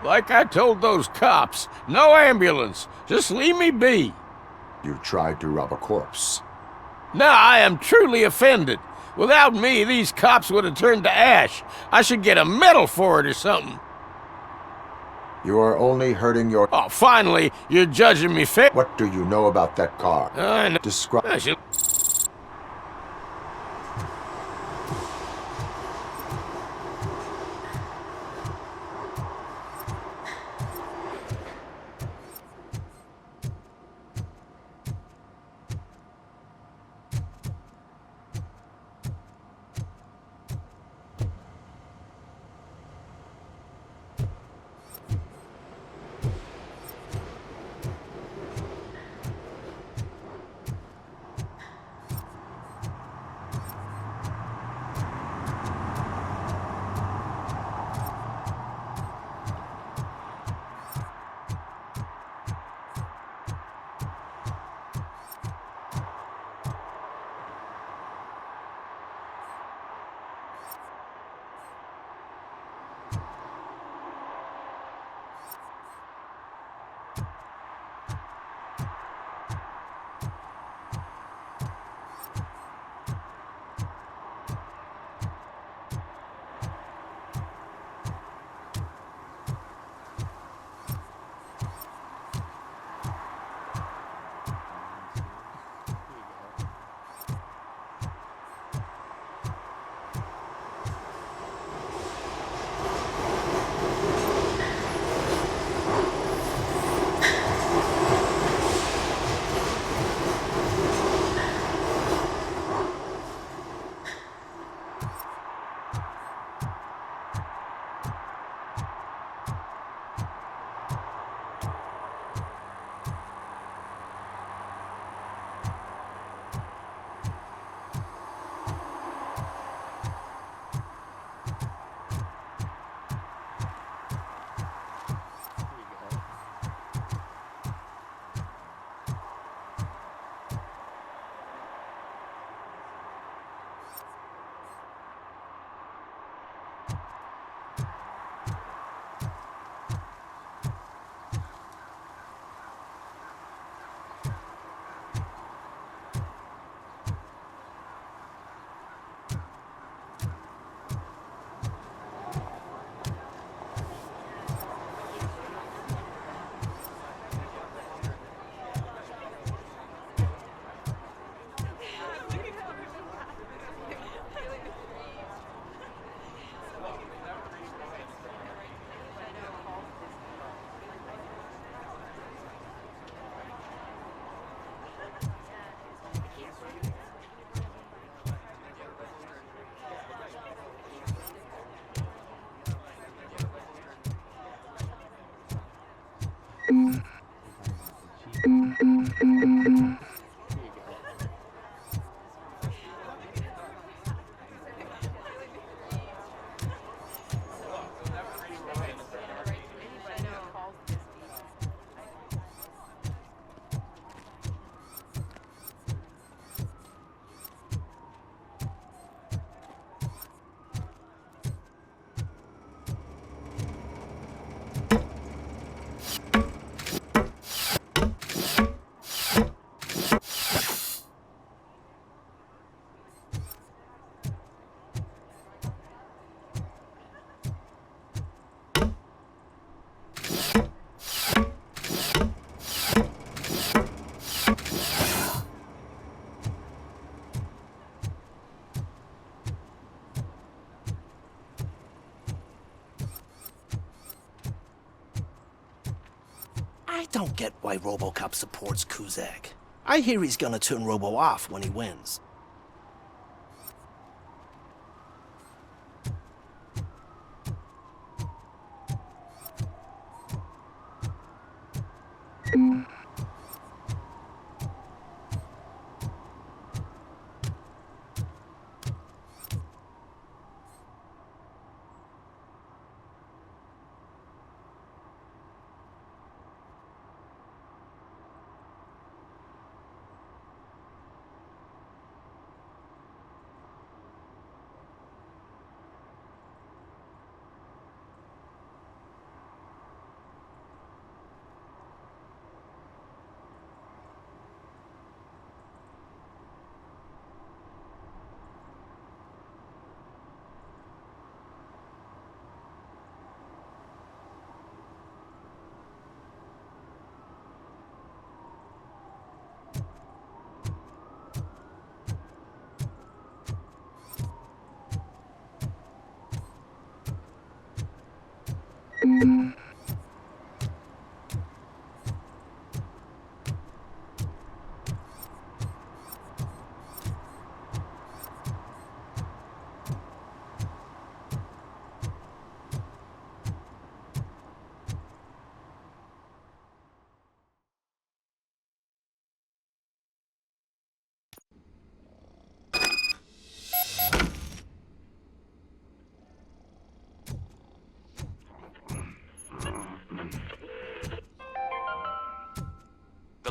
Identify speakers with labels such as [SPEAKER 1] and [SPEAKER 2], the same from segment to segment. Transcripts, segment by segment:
[SPEAKER 1] Like I told those cops, no ambulance. Just leave me be.
[SPEAKER 2] You tried to rob a corpse.
[SPEAKER 1] Now I am truly offended. Without me, these cops would have turned to ash. I should get a medal for it or something.
[SPEAKER 2] You are only hurting your...
[SPEAKER 1] Oh, finally, you're judging me fair.
[SPEAKER 2] What do you know about that car?
[SPEAKER 1] I know.
[SPEAKER 2] Describe...
[SPEAKER 1] I should...
[SPEAKER 3] I don't get why RoboCop supports Kuzak. I hear he's gonna turn Robo off when he wins.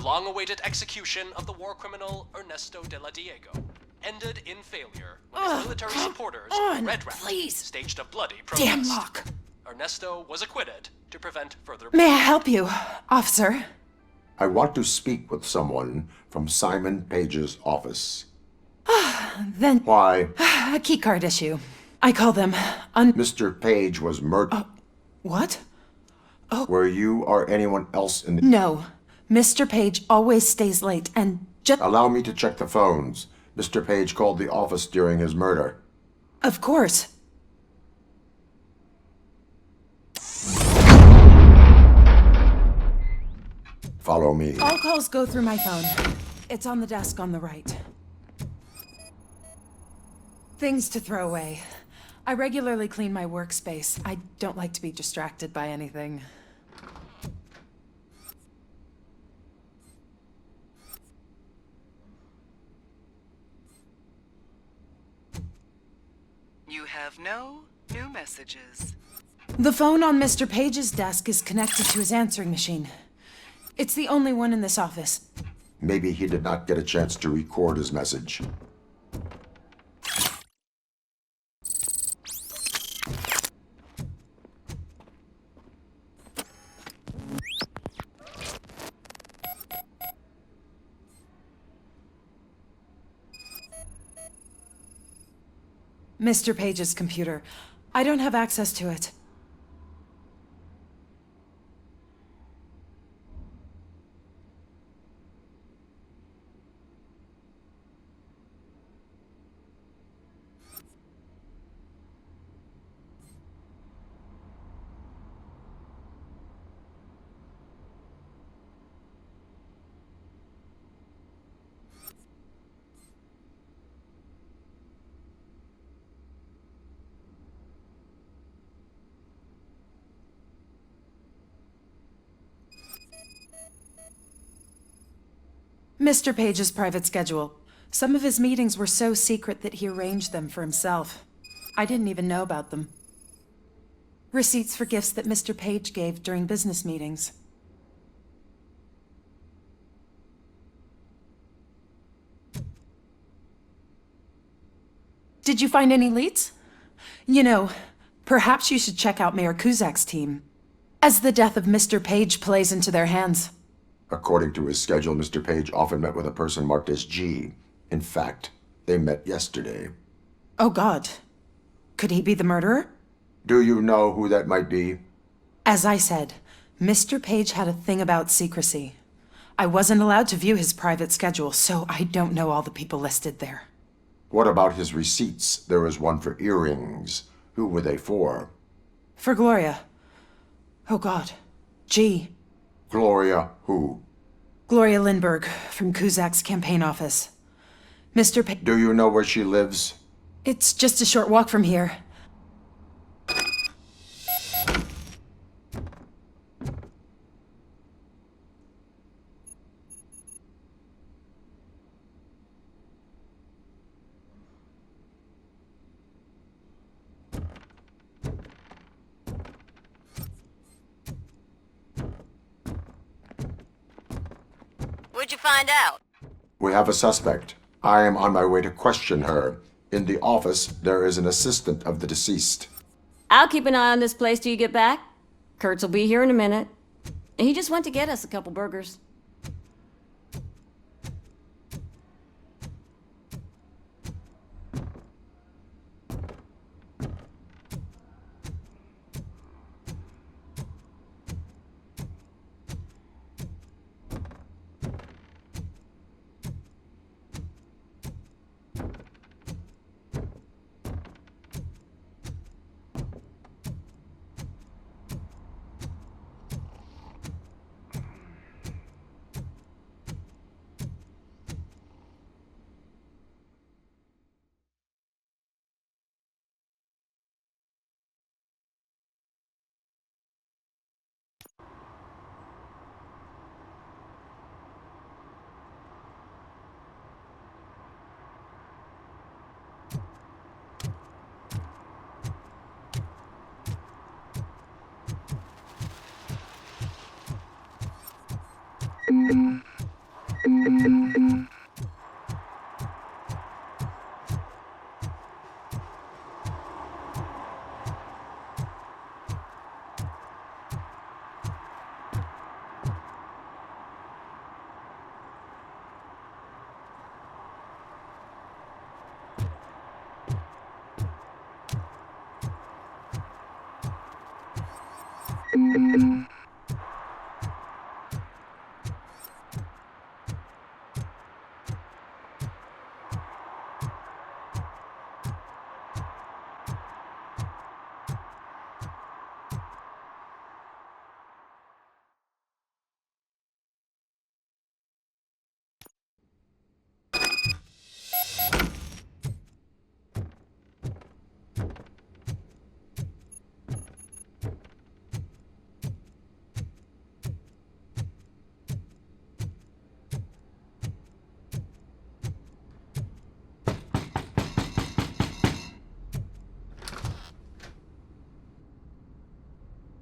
[SPEAKER 4] long-awaited execution of the war criminal Ernesto de la Diego ended in failure when his military supporters, Red Rat,
[SPEAKER 5] please.
[SPEAKER 4] staged a bloody
[SPEAKER 5] Damn
[SPEAKER 4] protest.
[SPEAKER 5] lock.
[SPEAKER 4] Ernesto was acquitted to prevent further...
[SPEAKER 5] May I help you, officer?
[SPEAKER 2] I want to speak with someone from Simon Page's office.
[SPEAKER 5] Then
[SPEAKER 2] Why?
[SPEAKER 5] a keycard issue. I call them
[SPEAKER 2] Mr. Page was murdered.
[SPEAKER 5] What?
[SPEAKER 2] Were you or anyone else in the...
[SPEAKER 5] No. Mr. Page always stays late and just...
[SPEAKER 2] Allow me to check the phones. Mr. Page called the office during his murder.
[SPEAKER 5] Of course.
[SPEAKER 2] Follow me.
[SPEAKER 5] All calls go through my phone. It's on the desk on the right. Things to throw away. I regularly clean my workspace. I don't like to be distracted by anything.
[SPEAKER 6] You have no new messages.
[SPEAKER 5] The phone on Mr. Page's desk is connected to his answering machine. It's the only one in this office.
[SPEAKER 2] Maybe he did not get a chance to record his message.
[SPEAKER 5] Mr. Page's computer. I don't have access to it. Mr. Page's private schedule. Some of his meetings were so secret that he arranged them for himself. I didn't even know about them. Receipts for gifts that Mr. Page gave during business meetings. Did you find any leads? You know, perhaps you should check out Mayor Kuzak's team, as the death of Mr. Page plays into their hands.
[SPEAKER 2] According to his schedule, Mr. Page often met with a person marked as G. In fact, they met yesterday.
[SPEAKER 5] Oh God. Could he be the murderer?
[SPEAKER 2] Do you know who that might be?
[SPEAKER 5] As I said, Mr. Page had a thing about secrecy. I wasn't allowed to view his private schedule, so I don't know all the people listed there.
[SPEAKER 2] What about his receipts? There was one for earrings. Who were they for?
[SPEAKER 5] For Gloria. Oh God. G.
[SPEAKER 2] Gloria who?
[SPEAKER 5] Gloria Lindbergh, from Kuzak's campaign office. Mr. Page...
[SPEAKER 2] Do you know where she lives?
[SPEAKER 5] It's just a short walk from here.
[SPEAKER 7] What'd you find out?
[SPEAKER 2] We have a suspect. I am on my way to question her. In the office, there is an assistant of the deceased.
[SPEAKER 7] I'll keep an eye on this place till you get back. Kurtz will be here in a minute. He just went to get us a couple burgers.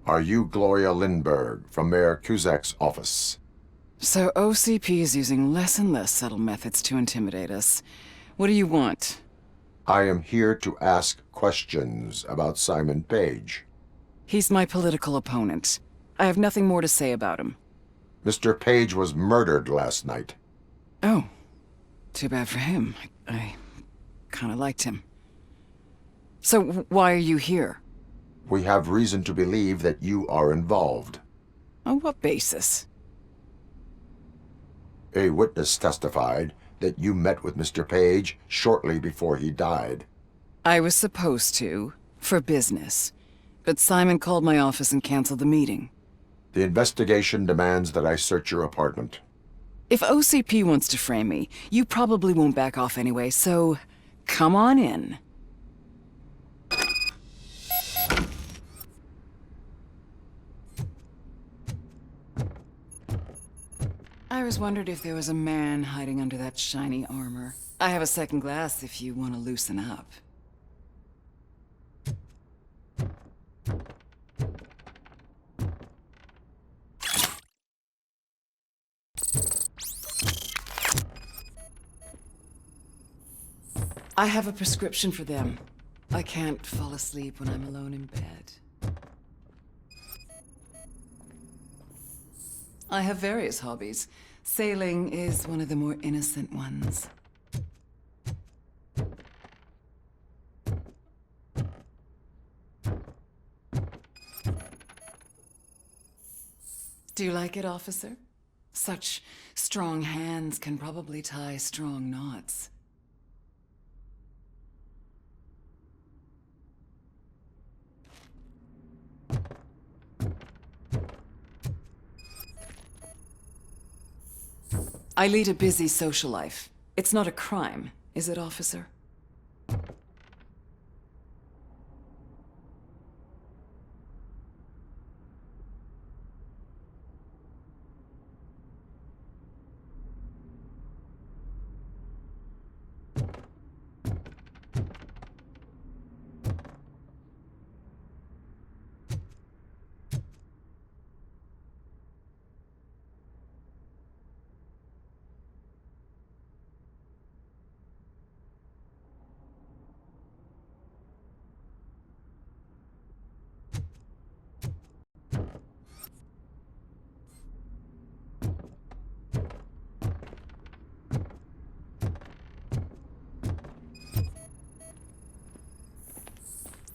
[SPEAKER 2] Are you Gloria Lindbergh from Mayor Cusack's office?
[SPEAKER 8] So OCP is using less and less subtle methods to intimidate us. What do you want?
[SPEAKER 2] I am here to ask questions about Simon Page.
[SPEAKER 8] He's my political opponent. I have nothing more to say about him.
[SPEAKER 2] Mr. Page was murdered last night.
[SPEAKER 8] Oh. Too bad for him. I kinda liked him. So why are you here?
[SPEAKER 2] We have reason to believe that you are involved.
[SPEAKER 8] On what basis?
[SPEAKER 2] A witness testified that you met with Mr. Page shortly before he died.
[SPEAKER 8] I was supposed to, for business. But Simon called my office and canceled the meeting.
[SPEAKER 2] The investigation demands that I search your apartment.
[SPEAKER 8] If OCP wants to frame me, you probably won't back off anyway, so come on in. I always wondered if there was a man hiding under that shiny armor. I have a second glass if you want to loosen up. I have a prescription for them. I can't fall asleep when I'm alone in bed. I have various hobbies. Sailing is one of the more innocent ones. Do you like it, officer? Such strong hands can probably tie strong knots. I lead a busy social life. It's not a crime, is it, officer?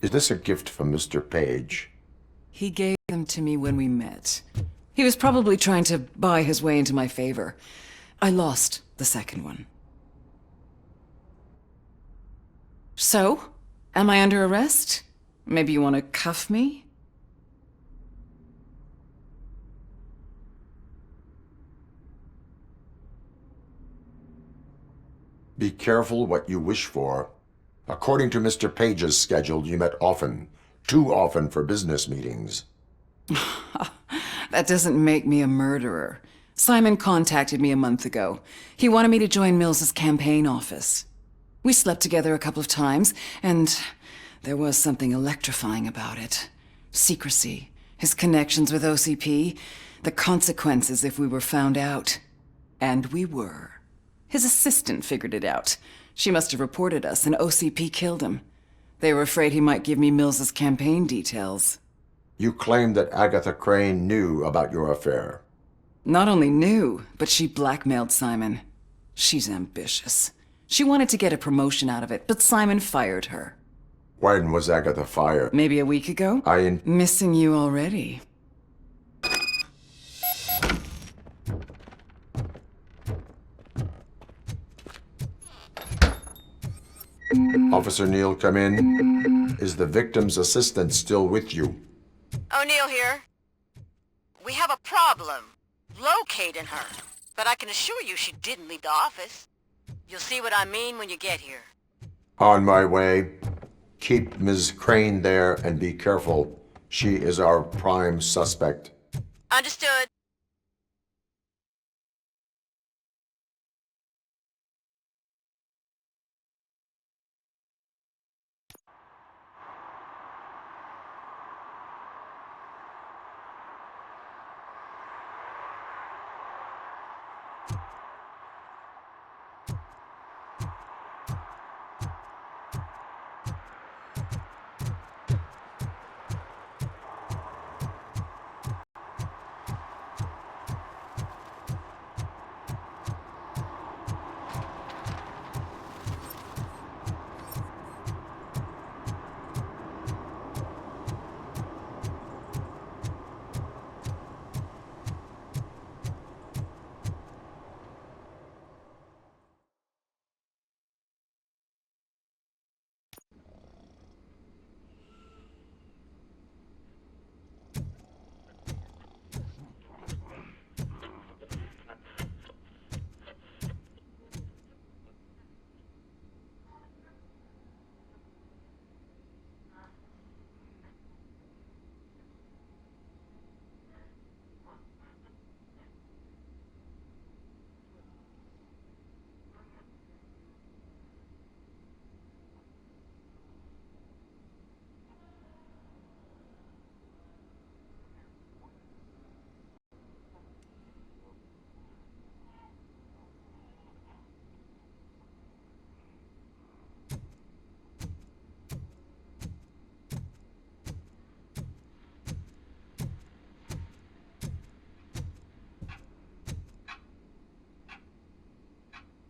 [SPEAKER 2] Is this a gift from Mr. Page?
[SPEAKER 8] He gave them to me when we met. He was probably trying to buy his way into my favor. I lost the second one. So? Am I under arrest? Maybe you want to cuff me?
[SPEAKER 2] Be careful what you wish for. According to Mr. Page's schedule, you met often. Too often for business meetings.
[SPEAKER 8] That doesn't make me a murderer. Simon contacted me a month ago. He wanted me to join Mills's campaign office. We slept together a couple of times, and there was something electrifying about it. Secrecy, his connections with OCP, the consequences if we were found out. And we were. His assistant figured it out. She must have reported us, and OCP killed him. They were afraid he might give me Mills's campaign details.
[SPEAKER 2] You claim that Agatha Crane knew about your affair.
[SPEAKER 8] Not only knew, but she blackmailed Simon. She's ambitious. She wanted to get a promotion out of it, but Simon fired her.
[SPEAKER 2] When was Agatha fired?
[SPEAKER 8] Maybe a week ago?
[SPEAKER 2] I
[SPEAKER 8] Missing you already.
[SPEAKER 2] Officer Neal, come in. Is the victim's assistant still with you?
[SPEAKER 9] O'Neill here. We have a problem locating her, but I can assure you she didn't leave the office. You'll see what I mean when you get here.
[SPEAKER 2] On my way. Keep Ms. Crane there and be careful. She is our prime suspect.
[SPEAKER 9] Understood.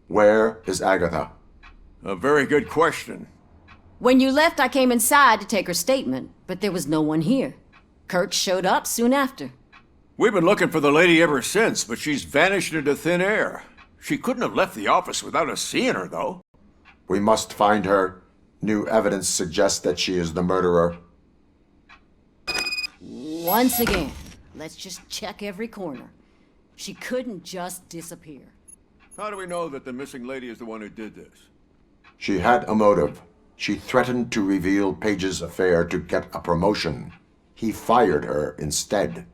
[SPEAKER 2] Where is Agatha?
[SPEAKER 1] A very good question.
[SPEAKER 7] When you left, I came inside to take her statement, but there was no one here. Kurt showed up soon after.
[SPEAKER 1] We've been looking for the lady ever since, but she's vanished into thin air. She couldn't have left the office without us seeing her, though.
[SPEAKER 2] We must find her. New evidence suggests that she is the murderer.
[SPEAKER 7] Once again, let's just check every corner. She couldn't just disappear.
[SPEAKER 1] How do we know that the missing lady is the one who did this?
[SPEAKER 2] She had a motive. She threatened to reveal Page's affair to get a promotion. He fired her instead.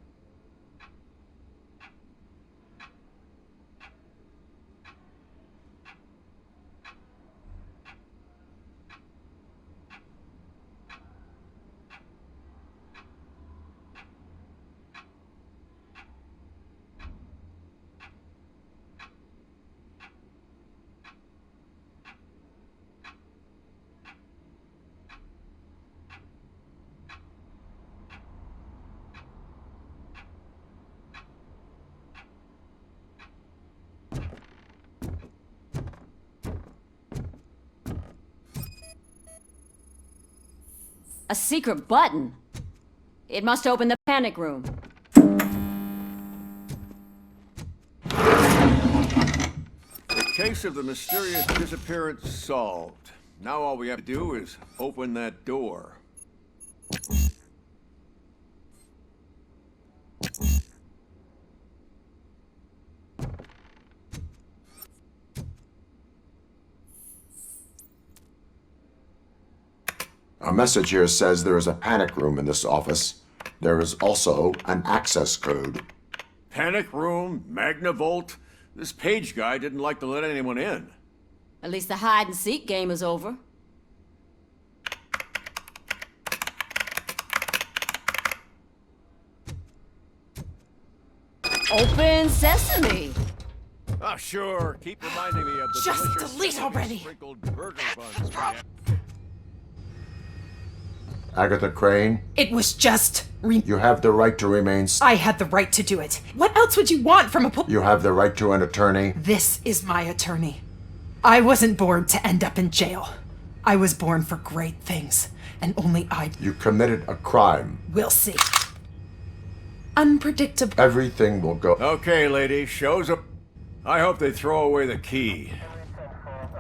[SPEAKER 7] A secret button. It must open the panic room.
[SPEAKER 1] The case of the mysterious disappearance solved. Now all we have to do is open that door.
[SPEAKER 2] A message here says there is a panic room in this office. There is also an access code.
[SPEAKER 1] Panic room, Magnavolt. This Page guy didn't like to let anyone in.
[SPEAKER 7] At least the hide-and-seek game is over. Open sesame!
[SPEAKER 1] Oh, sure. Keep reminding me of the
[SPEAKER 5] Just
[SPEAKER 1] delicious
[SPEAKER 5] delete already.
[SPEAKER 1] sprinkled burger buns. we had.
[SPEAKER 2] Agatha Crane,
[SPEAKER 5] It was just...
[SPEAKER 2] you have the right to remain.
[SPEAKER 5] I had the right to do it. What else would you want from a
[SPEAKER 2] You have the right to an attorney.
[SPEAKER 5] This is my attorney. I wasn't born to end up in jail. I was born for great things, and only I
[SPEAKER 2] You committed a crime.
[SPEAKER 5] will see. Unpredictable.
[SPEAKER 2] Everything will go.
[SPEAKER 1] Okay, lady. Show's up. I hope they throw away the key.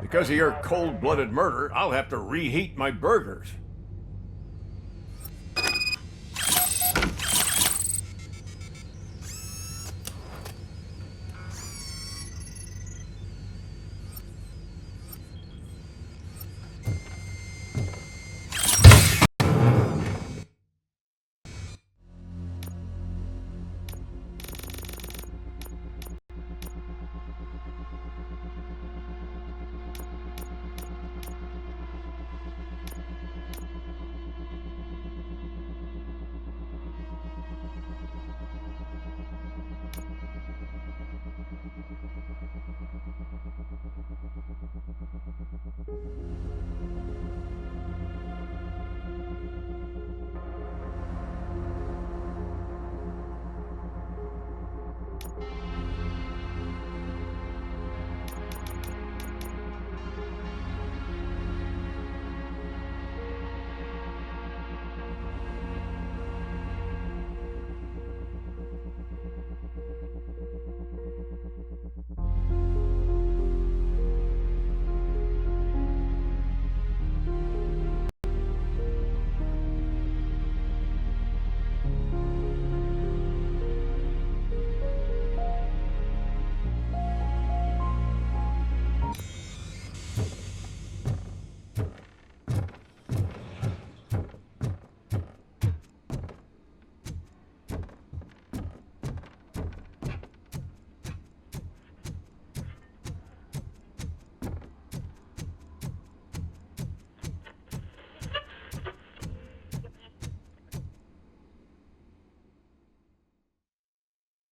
[SPEAKER 10] Because of your cold-blooded murder, I'll have to reheat my burgers.